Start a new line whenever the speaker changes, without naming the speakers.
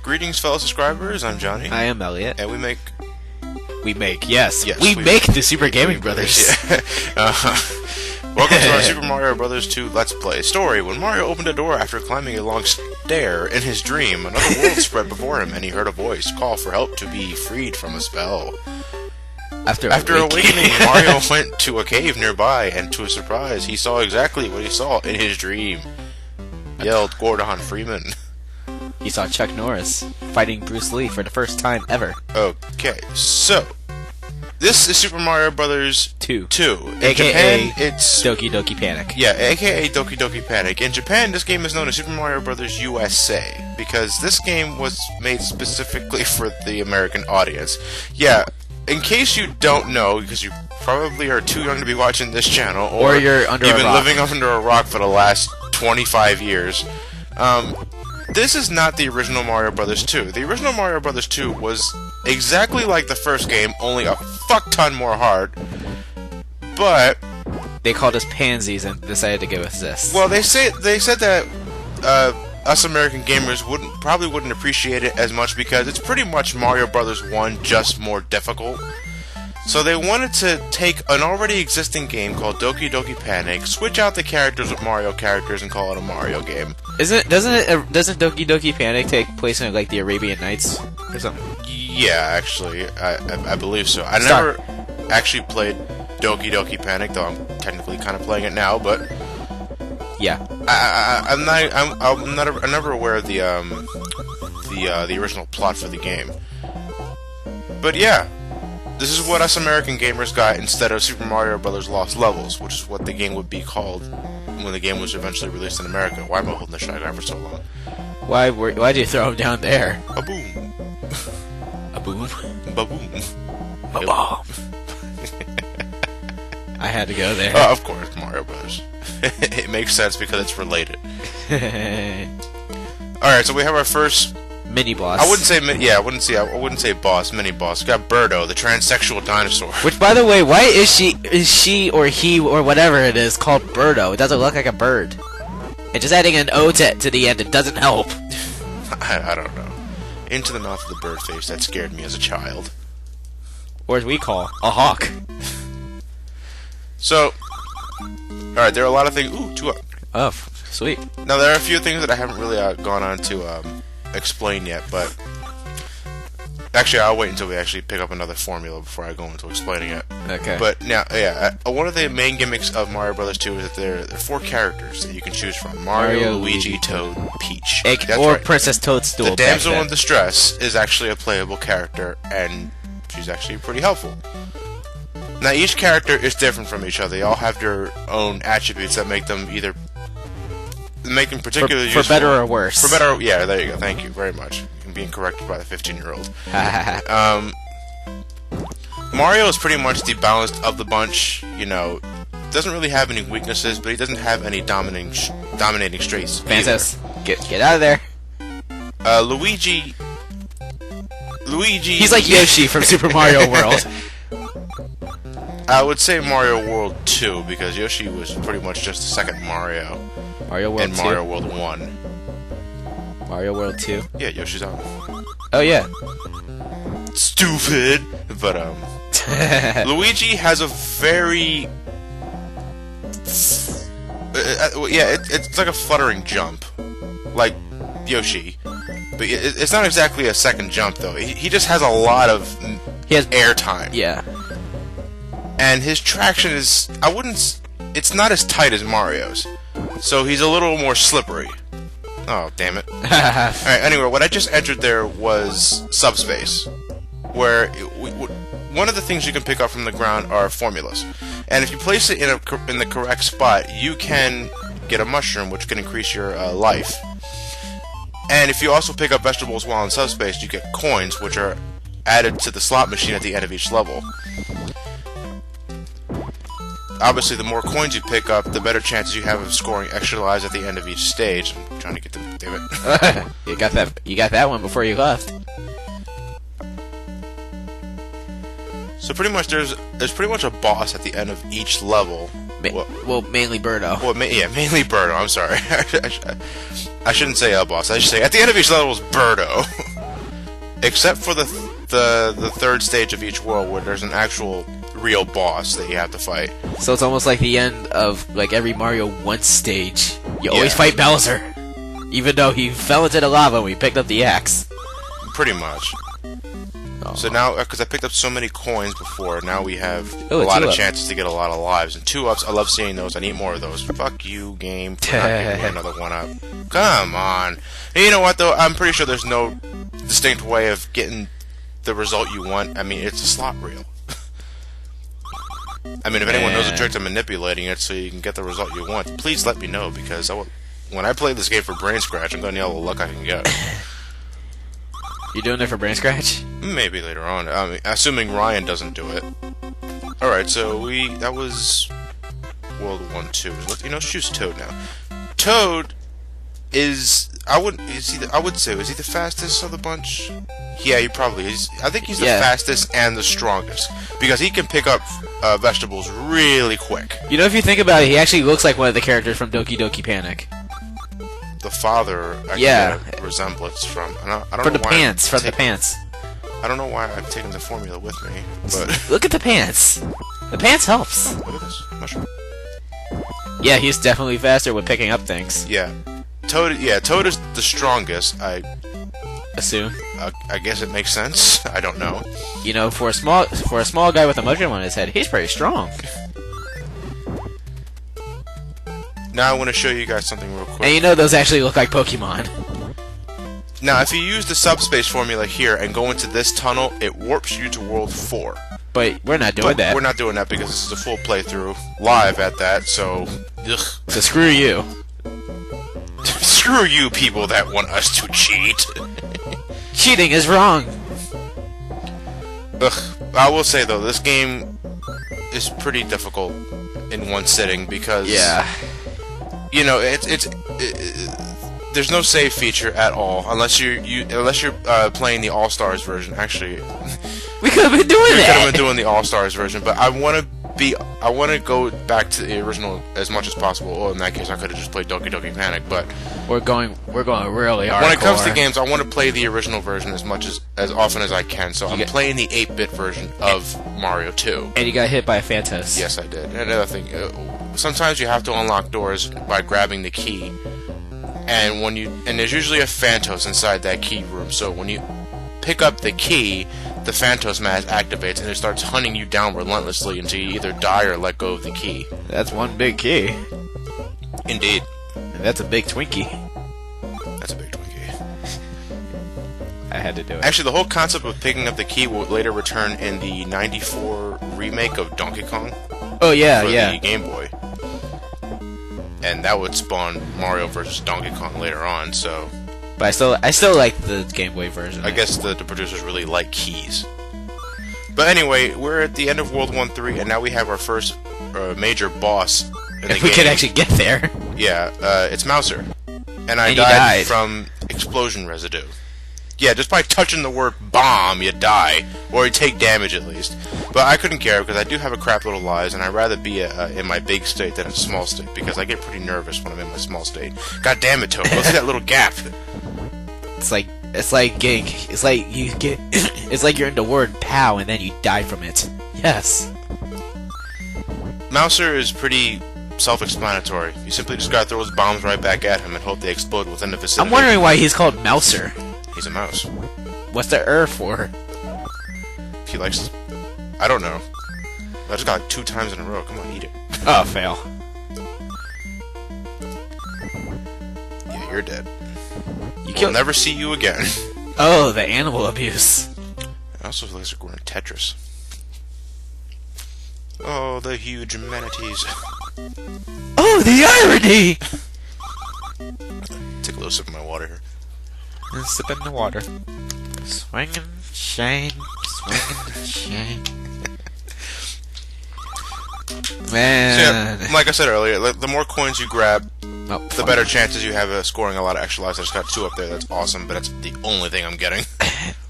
Greetings, fellow subscribers. I'm Johnny.
I am Elliot.
And we make,
yes, we make the Super Gaming Brothers.
Yeah. Welcome to our Super Mario Bros. 2 Let's Play story. When Mario opened a door after climbing a long stair in his dream, another world spread before him, and he heard a voice call for help to be freed from a spell. After awakening, Mario went to a cave nearby, and to his surprise, he saw exactly what he saw in his dream. Yelled Gordon Freeman.
He saw Chuck Norris fighting Bruce Lee for the first time ever.
Okay, so this is Super Mario Bros. 2. In
AKA
Japan, it's
Doki Doki Panic.
Yeah, aka Doki Doki Panic. In Japan, this game is known as Super Mario Bros. USA because this game was made specifically for the American audience. Yeah, in case you don't know, because you probably are too young to be watching this channel,
or you're under
you've
a
been
rock.
living under a rock for the last 25 years. This is not the original Mario Bros. 2. The original Mario Bros. 2 was exactly like the first game, only a fuck ton more hard. But
they called us pansies and decided to go with this.
Well, they said that us American gamers probably wouldn't appreciate it as much because it's pretty much Mario Bros. 1, just more difficult. So they wanted to take an already existing game called Doki Doki Panic, switch out the characters with Mario characters, and call it a Mario game.
Doesn't Doki Doki Panic take place in like the Arabian Nights or something?
Yeah, actually, I believe so. I never actually played Doki Doki Panic, though I'm technically kind of playing it now. But
yeah,
I'm never aware of the original plot for the game. But yeah. This is what us American gamers got instead of Super Mario Bros. Lost Levels, which is what the game would be called when the game was eventually released in America. Why am I holding the shotgun for so long?
Why'd you throw him down there?
A boom.
A boom?
Ba-boom.
Ba-bomb. I had to go there.
Oh, of course, Mario Bros. It makes sense because it's related. Alright, so we have our first
mini boss.
I wouldn't say boss, mini boss. We got Birdo, the transsexual dinosaur.
Which, by the way, why is she or he or whatever it is called Birdo? It doesn't look like a bird. And just adding an O to the end, it doesn't help.
I don't know. Into the mouth of the bird face, that scared me as a child.
Or as we call, a hawk.
So, alright, there are a lot of things. Ooh, 2 up.
Oh, sweet.
Now, there are a few things that I haven't really gone on to explain yet, but actually I'll wait until we actually pick up another formula before I go into explaining it.
Okay.
But now, yeah, one of the main gimmicks of Mario Bros. 2 is that there are 4 characters that you can choose from: Mario, Luigi, Toad, Peach.
Or
right.
Princess Toadstool.
The damsel in distress is actually a playable character, and she's actually pretty helpful. Now, each character is different from each other. They all have their own attributes that make them particularly useful.
For better or worse.
For better, yeah, there you go. Thank you very much. I'm being corrected by the 15-year-old. Mario is pretty much the balanced of the bunch. You know, doesn't really have any weaknesses, but he doesn't have any dominating traits.
Francis, get out of there.
Luigi.
He's like Yoshi from Super Mario World.
I would say Mario World 2 because Yoshi was pretty much just the second Mario.
Mario World 2?
Mario World 1.
Mario World 2?
Yeah, Yoshi's on.
Oh, yeah.
Stupid! But, Luigi has a very... it's like a fluttering jump. Like Yoshi. But it's not exactly a second jump, though. He just has a lot of air time.
Yeah.
And his traction is... it's not as tight as Mario's. So he's a little more slippery. Oh, damn it. Alright, anyway, what I just entered there was Subspace. Where one of the things you can pick up from the ground are formulas. And if you place it in the correct spot, you can get a mushroom, which can increase your life. And if you also pick up vegetables while in Subspace, you get coins, which are added to the slot machine at the end of each level. Obviously, the more coins you pick up, the better chances you have of scoring extra lives at the end of each stage. I'm trying to get them, damn it.
You got that one before you left.
So pretty much, there's pretty much a boss at the end of each level.
Well, mainly Birdo.
Well, mainly Birdo. I'm sorry. I shouldn't say a boss. I should say at the end of each level is Birdo. Except for the third stage of each world, where there's an actual real boss that you have to fight.
So it's almost like the end of like every Mario 1 stage. You always fight Bowser, even though he fell into the lava when we picked up the axe.
Pretty much. So now, because I picked up so many coins before, now we have a lot of chances to get a lot of lives. And 2-ups, I love seeing those. I need more of those. Fuck you, game, for not giving me another 1-up. Come on. And you know what, though? I'm pretty sure there's no distinct way of getting the result you want. I mean, it's a slot reel. I mean, if anyone knows the trick to manipulating it so you can get the result you want, please let me know, because when I play this game for Brain Scratch, I'm going to need all the luck I can get.
You doing it for Brain Scratch?
Maybe later on. I mean, assuming Ryan doesn't do it. Alright, so that was World 1, 2. Let's choose Toad now. Toad is I would say, is he the fastest of the bunch? Yeah, he probably is. I think he's the fastest and the strongest, because he can pick up vegetables really quick.
You know, if you think about it, he actually looks like one of the characters from Doki Doki Panic.
The father, I get a resemblance from. I don't
from
know
the pants. From the pants.
I don't know why I've taken the formula with me, but
look at the pants. The pants helps.
Look at this mushroom.
Yeah, he's definitely faster with picking up things.
Yeah, Toad is the strongest. I
assume.
I guess it makes sense. I don't know.
You know, for a small guy with a mushroom on his head, he's pretty strong.
Now I want to show you guys something real quick.
And you know those actually look like Pokemon.
Now, if you use the Subspace formula here and go into this tunnel, it warps you to World 4.
But we're not doing that.
We're not doing that because this is a full playthrough, live at that, so... Ugh.
So screw you.
Screw you people that want us to cheat.
Cheating is wrong.
Ugh. I will say, though, this game is pretty difficult in one sitting because...
Yeah.
You know, there's no save feature at all unless you're playing the All Stars version. Actually,
we could have been doing that.
We could have been doing the All Stars version, but I want to go back to the original as much as possible. Well, in that case, I could have just played Doki Doki Panic, but
we're going really hardcore.
When it comes to games, I want to play the original version as often as I can. So I'm playing the 8-bit version of Mario 2.
And you got hit by a phantos.
Yes, I did. And another thing, sometimes you have to unlock doors by grabbing the key. And there's usually a phantos inside that key room, so when you pick up the key, the phantos mask activates and it starts hunting you down relentlessly until you either die or let go of the key.
That's one big key.
Indeed.
And that's a big Twinkie.
That's a big Twinkie.
I had to do it.
Actually, the whole concept of picking up the key will later return in the '94 remake of Donkey Kong.
Oh yeah,
for the Game Boy. And that would spawn Mario vs. Donkey Kong later on, so...
But I still like the Game Boy version.
I guess the producers really like keys. But anyway, we're at the end of World 1-3, and now we have our first major boss in the game.
If we could actually get there.
Yeah, it's Mouser. And I died from explosion residue. Yeah, just by touching the word bomb, you die. Or you take damage, at least. But I couldn't care, because I do have a crap load of lives, and I'd rather be in my big state than a small state, because I get pretty nervous when I'm in my small state. God damn it, Toad, what's that little gap?
It's like you're in the word pow, and then you die from it. Yes.
Mouser is pretty self-explanatory. You simply just gotta throw those bombs right back at him and hope they explode within the vicinity.
I'm wondering why he's called Mouser.
He's a mouse.
What's the for?
He likes... I don't know. I just got it 2 times in a row. Come on, eat it.
Oh, fail.
Yeah, you're dead. We'll never see you again.
Oh, the animal abuse.
I also feel like we're in Tetris. Oh, the huge manatees.
Oh, the irony!
Take a little sip of my water here.
Sip in the water. Swing and shine, swing and shine. Man.
So yeah, like I said earlier, the more coins you grab, the better chances you have of scoring a lot of extra lives. I just got 2 up there. That's awesome, but that's the only thing I'm getting.